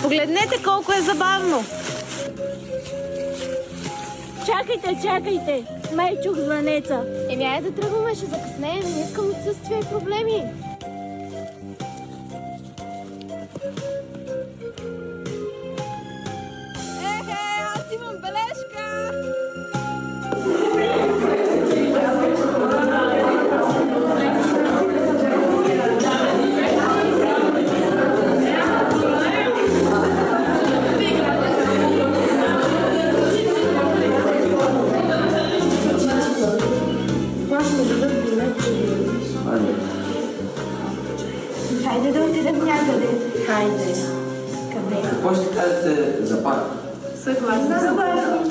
Погледнете колко е забавно. Чакайте, чакайте! Май чух звънеца. Айде да тръгваме, ще закъснеем. Не искам отсъствия и проблеми. Аз имам бележка! Хайде да отидем някъде. Хайде. Къде? Какво ще кажете за парк? Съгласна.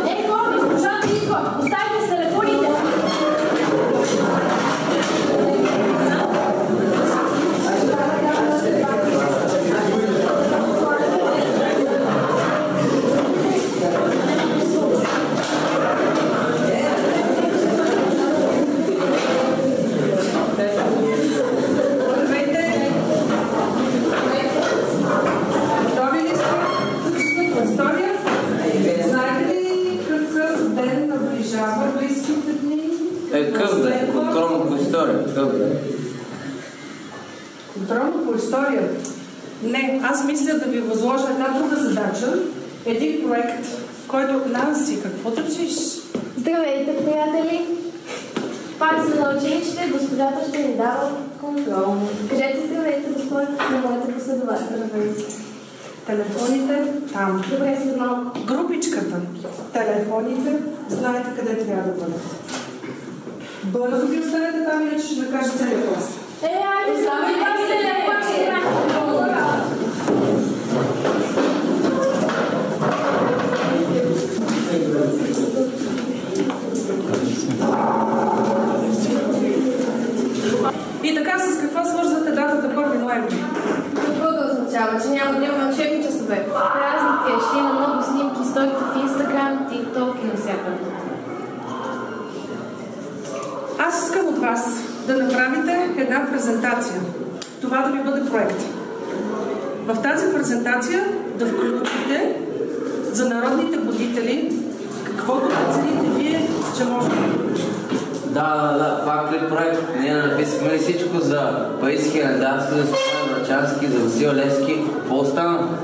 Ей, хора, госпожа Тихо, оставите с телефоните. Контролно по история. Контролно по история? Не, аз мисля да ви възложа една друга задача. Един проект, който... Нанси, какво държиш? Здравейте, приятели! Пак сме на училище, госпожата ще ни дава контрол. Кажете здравейте, госпожа, на моите последователи. Телефоните там. Добре, след малко. Групичката. Телефоните, знаете къде трябва да бъдат. Бързо ги оставете там, иначе ще накажа целия клас. Айде, сами пак се лепа, ще играем. И така, с какво свързвате датата 1 ноември? Какво да означава, че няма да имаме учебни часове? Празник е, ще има много снимки, стойки в Инстаграм, ТикТок и навсякъде. Аз искам от вас да направите една презентация. Това да ви бъде проект. В тази презентация да включите за народните будители каквото прецените вие, че може да включите. Да, пак ли проект? Ние написахме ли всичко за Паисски, Яндарски, за Стоян Врачански, за Васил Левски? Какво остана?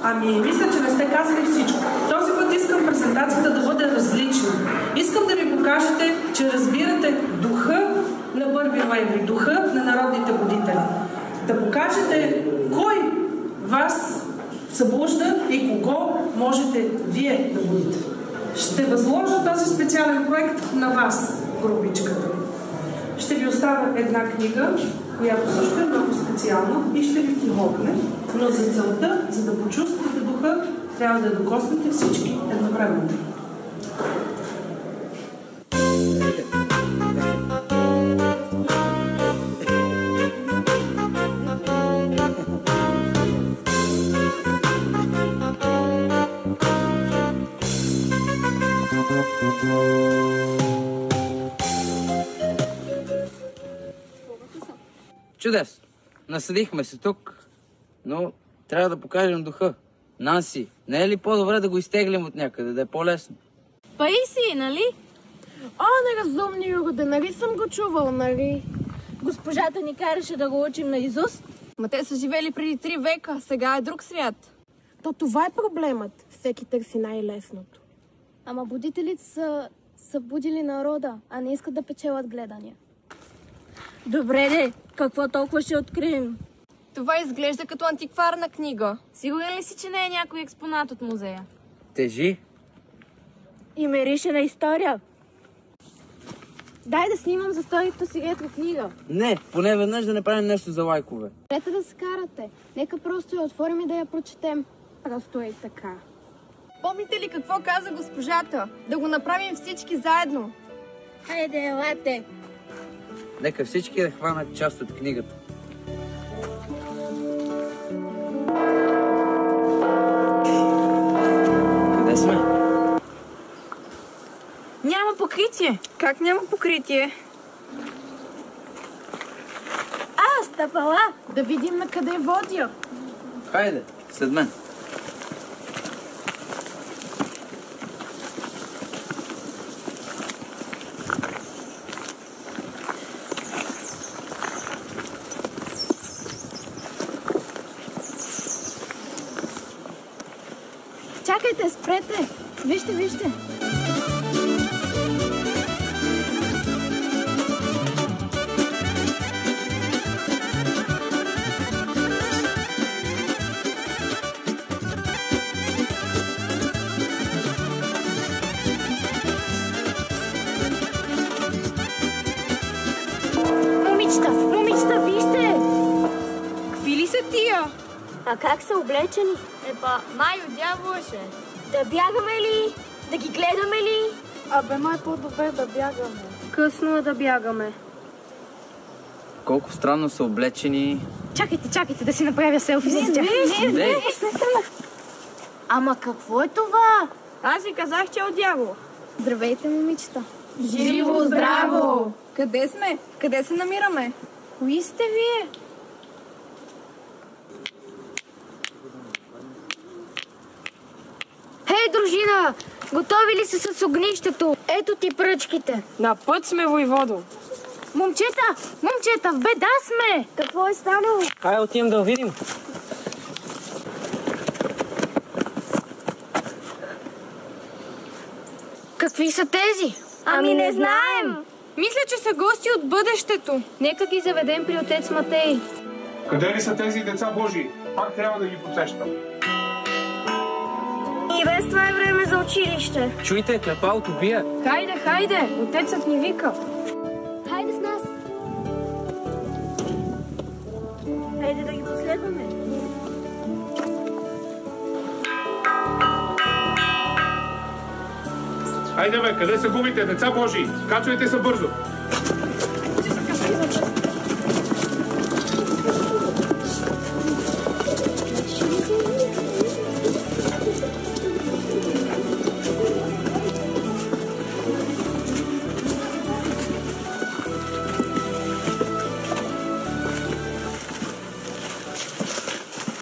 Ами, мисля, че не сте казали всичко. Този път искам презентацията да бъде различна. Искам да ми покажете, че разбирате духа на 1 ноември, духа на народните будители. Да покажете кой вас събужда и кого можете вие да будите. Ще възложа този специален проект на вас, групичката. Ще ви оставя една книга, която също е много специална и ще ви помогне, но за целта, за да почувствате духа, трябва да докоснете всички едновременно. Чудесно! Насъдихме се тук, но трябва да покажем духа. Нанси, не е ли по-добре да го изтеглим от някъде, да е по-лесно? Паисий, нали? О, неразумни юроде, нали съм го чувал, нали? Госпожата ни караше да го учим на изуст. Ма те са живели преди 3 века, сега е друг свят. То това е проблемът. Всеки търси най-лесното. Ама будителите са будили народа, а не искат да печелят гледания. Добре де, какво толкова ще открием? Това изглежда като антикварна книга. Сигурен ли си, че не е някой експонат от музея? Тежи? И мирише на история. Дай да снимам за сторито си ретро книга. Не, поне веднъж да не правим нещо за лайкове. Трете да се карате. Нека просто я отворим и да я прочетем. Просто е така. Помните ли какво каза госпожата? Да го направим всички заедно. Хайде, елате. Нека всички да хванат част от книгата. Къде сме? Няма покритие. Как няма покритие? стъпала, да видим на къде водя. Хайде, след мен. Чакайте, спрете. Вижте, вижте. Момичета, вижте! Какви ли са тия? А как са облечени? Майо, дяволше. Да бягаме ли? Да ги гледаме ли? Абе, май по-добре да бягаме. Късно е да бягаме. Колко странно са облечени. Чакайте, да си направя селфи с тях. Не. Ама какво е това? Аз ви казах, че е от дявол. Здравейте, момичета. Живо, здраво! Къде сме? Къде се намираме? Кои сте вие? Хей, дружина! Готови ли са с огнището? Ето ти пръчките. На път сме, войводо. Момчета, в беда сме! Какво е станало? Кай отидем да видим. Какви са тези? Ами не знаем! Мисля, че са гости от бъдещето. Нека ги заведем при отец Матей. Къде ли са тези деца Божии? Пак трябва да ги посещам. И без това е време за училище. Чуйте, клепалото бие. Хайде, отецът ни вика. Хайде с нас. Хайде да ги последваме. Хайде бе, къде се губите, деца Божии? Качвайте се бързо.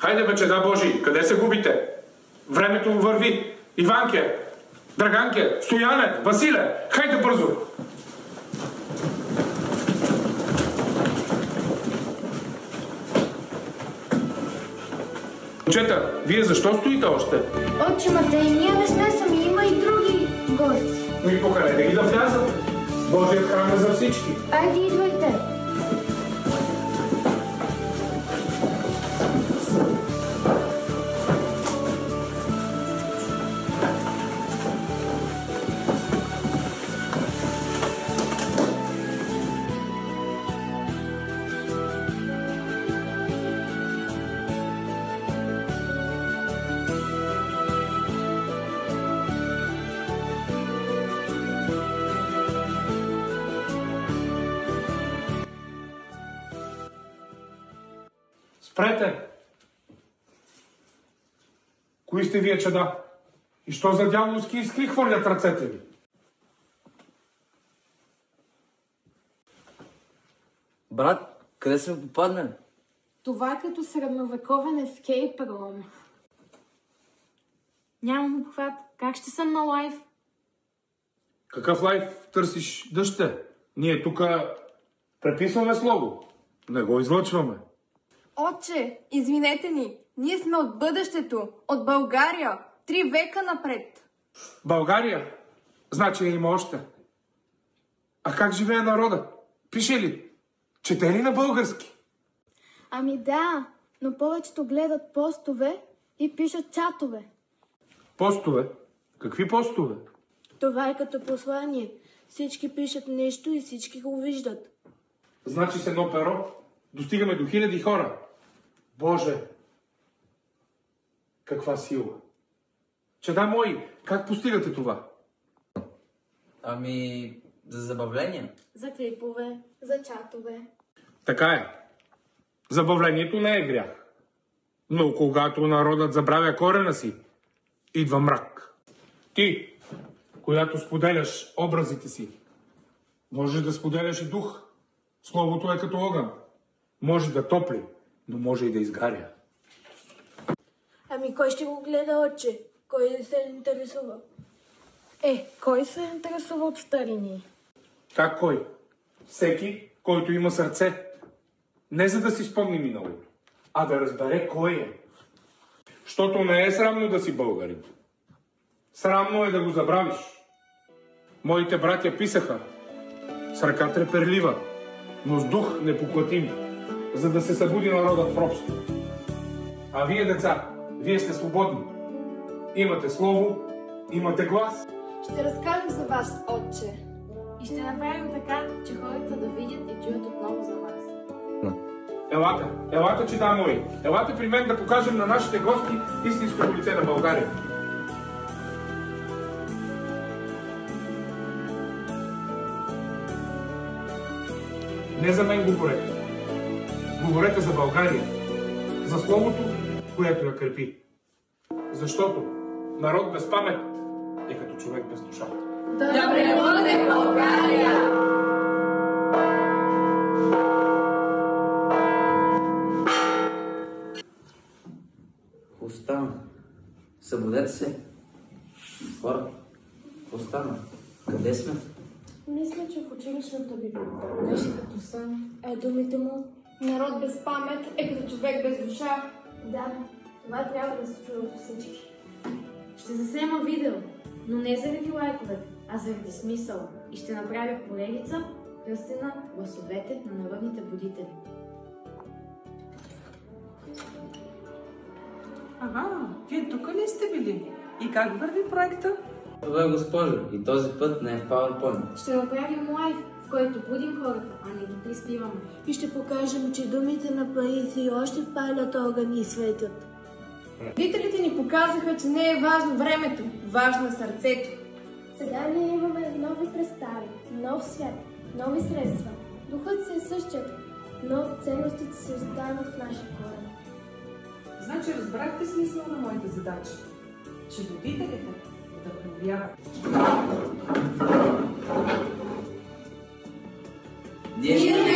Хайде бе, чеда Божии, къде се губите? Времето върви. Иванке, Драганке, Стояне, Василе, хайде бързо! Момчета, вие защо стоите още? Отче Матей, ние не сме сами, има и други гости. Ми покарайте ги да влязат. Божият храм е за всички. Айде, идвайте. Спрете! Кои сте вие, чеда? И що за дяволски искри хвърлят ръцете ви? Брат, къде сме попаднали? Това е като средновековен ескейп рум. Нямам обхват. Как ще съм на лайв? Какъв лайф търсиш, дъще? Ние тук преписваме слово. Не го излъчваме. Отче, извинете ни. Ние сме от бъдещето. От България. 3 века напред. България? Значи има още. А как живее народа? Пише ли? Чете ли на български? Ами да, но повечето гледат постове и пишат чатове. Постове? Какви постове? Това е като послание. Всички пишат нещо и всички го виждат. Значи с едно перо достигаме до 1000 хора. Боже! Каква сила! Чеда мои, как постигате това? Ами, за забавление. За клипове, за чатове. Така е. Забавлението не е грях. Но когато народът забравя корена си, идва мрак. Ти, която споделяш образите си, можеш да споделяш и дух. Словото е като огън. Може да топли, но може и да изгаря. Ами кой ще го гледа, отче? Кой се интересува? Кой се интересува от старини? Как кой? Всеки, който има сърце. Не за да си спомни миналото, а да разбере кой е. Щото не е срамно да си българин. Срамно е да го забравиш. Моите братя писаха с ръка треперлива, но с дух непоклатим, за да се събуди народът в робство. А вие, деца, вие сте свободни. Имате слово, имате глас. Ще разкажем за вас, отче. И ще направим така, че хората да видят и чуят отново за вас. Елате, чита мои. Елате при мен да покажем на нашите гости истинското лице на България. Не за мен говорете. Говорете за България. За словото, което я крепи. Защото народ без памет е като човек без душа. Да пребъде България! Остана. Събудете се. Хора, остана. Къде сме? Мисля, че в училищната библиотека беше като сън. Думите му. Народ без памет е като човек без душа. Да, това трябва да се чуе от всички. Ще заснема видео, но не заради лайковете, а заради смисъла. И ще направя поредица, кръстена гласовете на народните будители. Вие тук ли сте били? И как върви проекта? Това, госпожо, и този път не е в PowerPoint. Ще направим лайв, в който будим хората, а не ги приспиваме. И ще покажем, че думите на Париси още палят огън и светят. Родителите ни показаха, че не е важно времето, важно е сърцето. Сега ние имаме нови представи, нов свят, нови средства. Духът се е същият, но ценностите се остават в нашия корен. Значи разбрахте смисъл на моите задачи, че родителите вдъхновяват. Ние